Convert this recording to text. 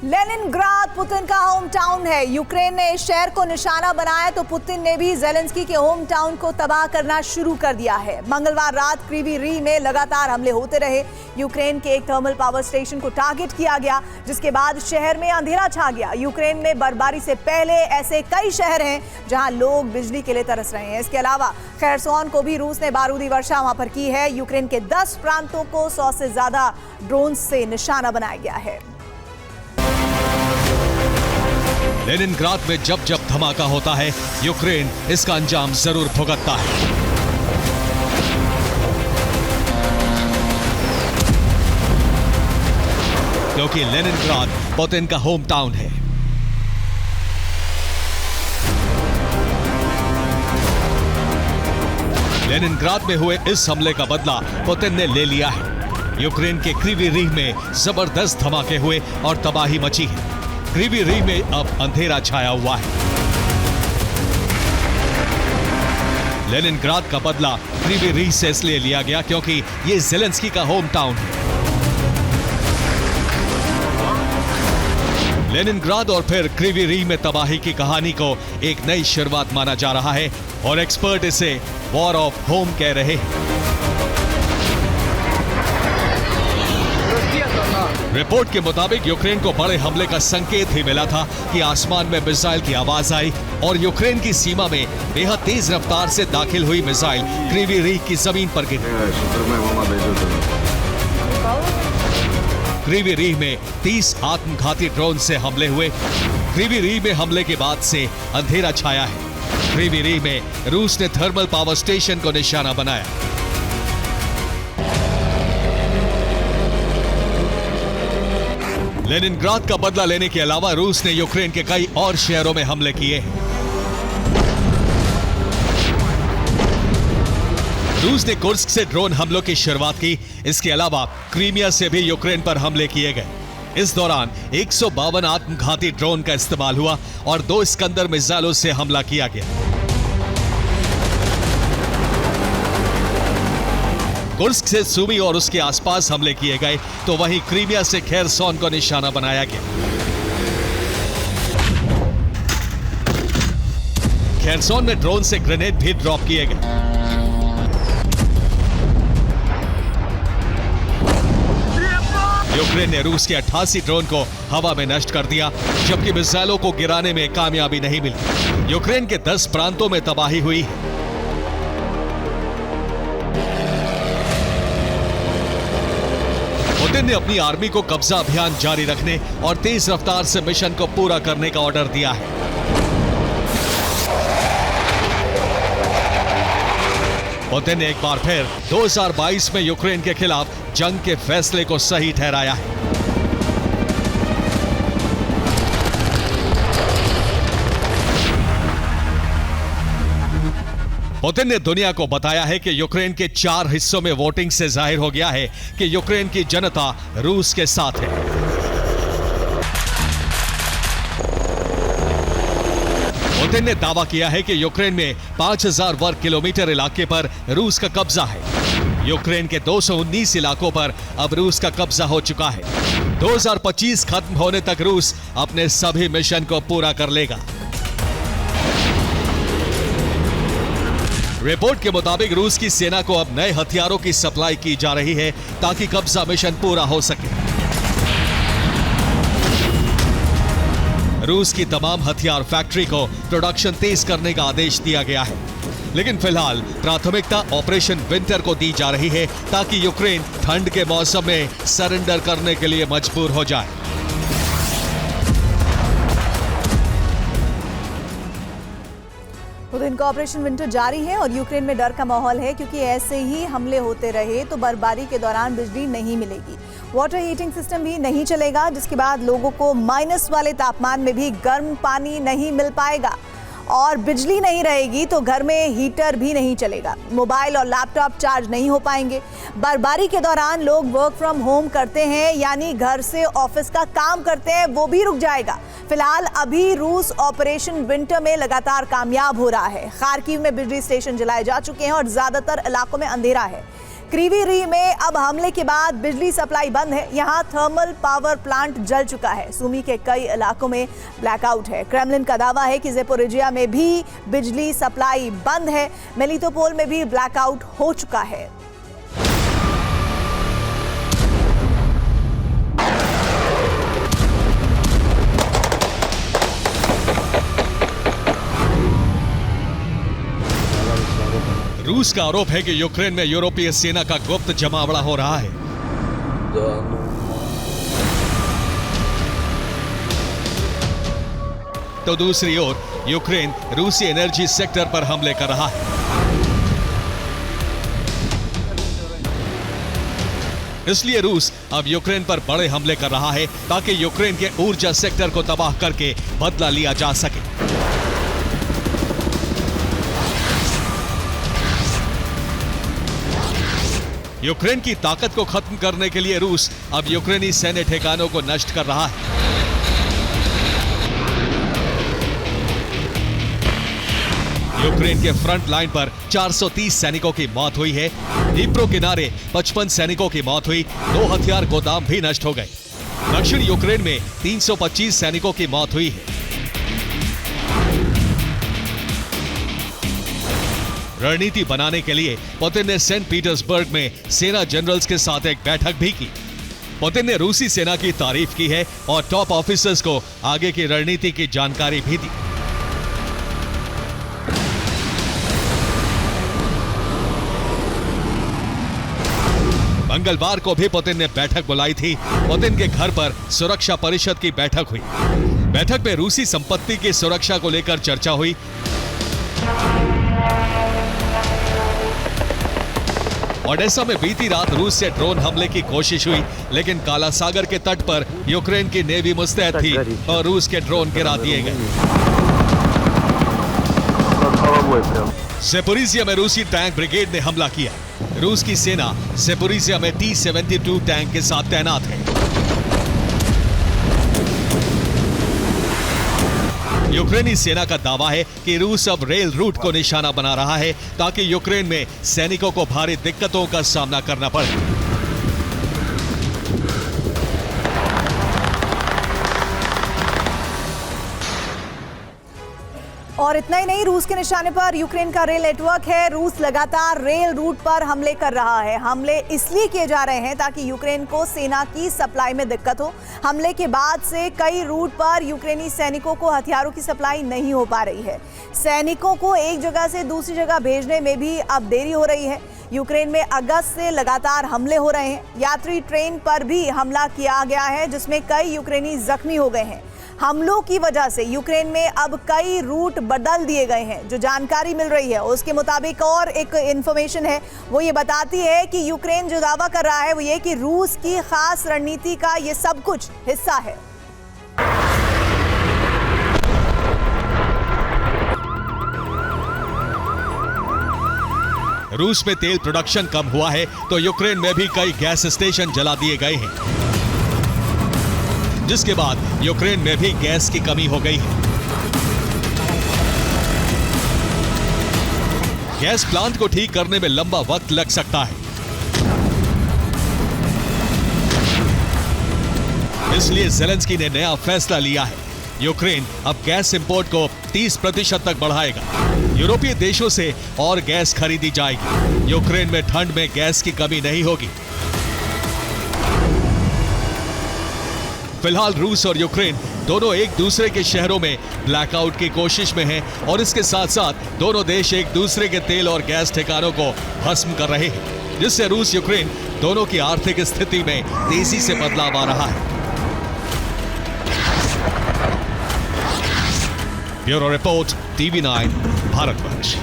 Leningrad Putin का home town है। Ukraine ने इस शहर को निशाना बनाया तो पुतिन ने भी जेलेंस्की के होम टाउन को तबाह करना शुरू कर दिया है। मंगलवार रात क्रीवी री में लगातार हमले होते रहे। यूक्रेन के एक थर्मल पावर स्टेशन को टारगेट किया गया, जिसके बाद शहर में अंधेरा छा गया। यूक्रेन में बर्फबारी से पहले ऐसे कई शहर हैं जहां लोग बिजली के लिए तरस रहे हैं। इसके अलावा खैरसोन को भी रूस ने बारूदी वर्षा वहां पर की है। यूक्रेन के 10 प्रांतों को 100 से ज्यादा ड्रोन से निशाना बनाया गया है। लेनिनग्राद में जब जब धमाका होता है, यूक्रेन इसका अंजाम जरूर भुगतता है। क्योंकि लेनिनग्राद पुतिन का होम टाउन है। लेनिनग्राद में हुए इस हमले का बदला पुतिन ने ले लिया है। यूक्रेन के क्रीवी रीह में जबरदस्त धमाके हुए और तबाही मची है। क्रीवी रीह में अब अंधेरा छाया हुआ है। लेनिनग्राद का बदला क्रीवी रीह से इसलिए लिया गया क्योंकि यह जेलेंस्की का होम टाउन है। लेनिनग्राद और फिर क्रीवी रीह में तबाही की कहानी को एक नई शुरुआत माना जा रहा है और एक्सपर्ट इसे वॉर ऑफ होम कह रहे हैं। रिपोर्ट के मुताबिक यूक्रेन को बड़े हमले का संकेत ही मिला था कि आसमान में मिसाइल की आवाज आई और यूक्रेन की सीमा में बेहद तेज रफ्तार से दाखिल हुई मिसाइल क्रीवी रीह की जमीन पर गिरी। क्रीवी रीह में 30 आत्मघाती ड्रोन से हमले हुए। क्रीवी रीह में हमले के बाद से अंधेरा छाया है। क्रीवी रीह में रूस ने थर्मल पावर स्टेशन को निशाना बनाया। लेनिनग्राद का बदला लेने के अलावा रूस ने यूक्रेन के कई और शहरों में हमले किए हैं। रूस ने कुर्स्क से ड्रोन हमलों की शुरुआत की। इसके अलावा क्रीमिया से भी यूक्रेन पर हमले किए गए। इस दौरान 152 आत्मघाती ड्रोन का इस्तेमाल हुआ और 2 स्कंदर मिसाइलों से हमला किया गया। कुर्स्क से सुमी और उसके आसपास हमले किए गए तो वहीं क्रीमिया से खैरसोन को निशाना बनाया गया। खैरसोन में ड्रोन से ग्रेनेड भी ड्रॉप किए गए। यूक्रेन ने रूस के 88 ड्रोन को हवा में नष्ट कर दिया, जबकि मिसाइलों को गिराने में कामयाबी नहीं मिली। यूक्रेन के 10 प्रांतों में तबाही हुई है। पुतिन ने अपनी आर्मी को कब्जा अभियान जारी रखने और तेज रफ्तार से मिशन को पूरा करने का ऑर्डर दिया है। पुतिन ने एक बार फिर 2022 में यूक्रेन के खिलाफ जंग के फैसले को सही ठहराया है। पुतिन ने दुनिया को बताया है कि यूक्रेन के 4 हिस्सों में वोटिंग से जाहिर हो गया है कि यूक्रेन की जनता रूस के साथ है। पुतिन ने दावा किया है कि यूक्रेन में 5000 वर्ग किलोमीटर इलाके पर रूस का कब्जा है। यूक्रेन के 219 इलाकों पर अब रूस का कब्जा हो चुका है। 2025 खत्म होने तक रूस अपने सभी मिशन को पूरा कर लेगा। रिपोर्ट के मुताबिक रूस की सेना को अब नए हथियारों की सप्लाई की जा रही है ताकि कब्जा मिशन पूरा हो सके। रूस की तमाम हथियार फैक्ट्री को प्रोडक्शन तेज करने का आदेश दिया गया है, लेकिन फिलहाल प्राथमिकता ऑपरेशन विंटर को दी जा रही है ताकि यूक्रेन ठंड के मौसम में सरेंडर करने के लिए मजबूर हो जाए। पुतिन का ऑपरेशन विंटर जारी है और यूक्रेन में डर का माहौल है, क्योंकि ऐसे ही हमले होते रहे तो बर्फबारी के दौरान बिजली नहीं मिलेगी। वाटर हीटिंग सिस्टम भी नहीं चलेगा, जिसके बाद लोगों को माइनस वाले तापमान में भी गर्म पानी नहीं मिल पाएगा और बिजली नहीं रहेगी तो घर में हीटर भी नहीं चलेगा। मोबाइल और लैपटॉप चार्ज नहीं हो पाएंगे। बर्फबारी के दौरान लोग वर्क फ्रॉम होम करते हैं, यानी घर से ऑफिस का काम करते हैं, वो भी रुक जाएगा। फिलहाल अभी रूस ऑपरेशन विंटर में लगातार कामयाब हो रहा है। खार्किव में बिजली स्टेशन जलाए जा चुके हैं और ज्यादातर इलाकों में अंधेरा है। क्रीवी में अब हमले के बाद बिजली सप्लाई बंद है। यहां थर्मल पावर प्लांट जल चुका है। सुमी के कई इलाकों में ब्लैकआउट है। क्रेमलिन का दावा है कि ज़ेपोरिजिया में भी बिजली सप्लाई बंद है। मेलिटोपोल में भी ब्लैकआउट हो चुका है। रूस का आरोप है कि यूक्रेन में यूरोपीय सेना का गुप्त जमावड़ा हो रहा है। तो दूसरी ओर यूक्रेन रूसी एनर्जी सेक्टर पर हमले कर रहा है। इसलिए रूस अब यूक्रेन पर बड़े हमले कर रहा है ताकि यूक्रेन के ऊर्जा सेक्टर को तबाह करके बदला लिया जा सके। यूक्रेन की ताकत को खत्म करने के लिए रूस अब यूक्रेनी सैन्य ठिकानों को नष्ट कर रहा है। यूक्रेन के फ्रंट लाइन पर 430 सैनिकों की मौत हुई है। डीप्रो किनारे 55 सैनिकों की मौत हुई। 2 हथियार गोदाम भी नष्ट हो गए। दक्षिण यूक्रेन में 325 सैनिकों की मौत हुई है। रणनीति बनाने के लिए पुतिन ने सेंट पीटर्सबर्ग में सेना जनरल्स के साथ एक बैठक भी की। पुतिन ने रूसी सेना की तारीफ की है और टॉप ऑफिसर्स को आगे की रणनीति की जानकारी भी दी। मंगलवार को भी पुतिन ने बैठक बुलाई थी। पुतिन के घर पर सुरक्षा परिषद की बैठक हुई। बैठक में रूसी संपत्ति की सुरक्षा को लेकर चर्चा हुई। ओडेसा में बीती रात रूस से ड्रोन हमले की कोशिश हुई, लेकिन काला सागर के तट पर यूक्रेन की नेवी मुस्तैद थी और रूस के ड्रोन गिरा दिए गए। ज़ेपोरिजिया में रूसी टैंक ब्रिगेड ने हमला किया। रूस की सेना ज़ेपोरिजिया में T-72 टैंक के साथ तैनात है। यूक्रेनी सेना का दावा है कि रूस अब रेल रूट को निशाना बना रहा है ताकि यूक्रेन में सैनिकों को भारी दिक्कतों का सामना करना पड़े। और इतना ही नहीं, रूस के निशाने पर यूक्रेन का रेल नेटवर्क है। रूस लगातार रेल रूट पर हमले कर रहा है। हमले इसलिए किए जा रहे हैं ताकि यूक्रेन को सेना की सप्लाई में दिक्कत हो। हमले के बाद से कई रूट पर यूक्रेनी सैनिकों को हथियारों की सप्लाई नहीं हो पा रही है। सैनिकों को एक जगह से दूसरी जगह भेजने में भी अब देरी हो रही है। यूक्रेन में अगस्त से लगातार हमले हो रहे हैं। यात्री ट्रेन पर भी हमला किया गया है, जिसमें कई यूक्रेनी जख्मी हो गए हैं। हमलों की वजह से यूक्रेन में अब कई रूट बदल दिए गए हैं। जो जानकारी मिल रही है उसके मुताबिक और एक इंफॉर्मेशन है, वो ये बताती है कि यूक्रेन जो दावा कर रहा है वो ये कि रूस की खास रणनीति का ये सब कुछ हिस्सा है। रूस में तेल प्रोडक्शन कम हुआ है तो यूक्रेन में भी कई गैस स्टेशन जला दिए गए हैं, जिसके बाद यूक्रेन में भी गैस की कमी हो गई है। गैस प्लांट को ठीक करने में लंबा वक्त लग सकता है। इसलिए ज़ेलेंस्की ने नया फैसला लिया है। यूक्रेन अब गैस इंपोर्ट को 30% तक बढ़ाएगा। यूरोपीय देशों से और गैस खरीदी जाएगी। यूक्रेन में ठंड में गैस की कमी नहीं होगी। फिलहाल रूस और यूक्रेन दोनों एक दूसरे के शहरों में ब्लैकआउट की कोशिश में हैं और इसके साथ साथ दोनों देश एक दूसरे के तेल और गैस ठिकानों को भस्म कर रहे हैं, जिससे रूस यूक्रेन दोनों की आर्थिक स्थिति में तेजी से बदलाव आ रहा है। Bureau report, TV9 Bharatvarsh.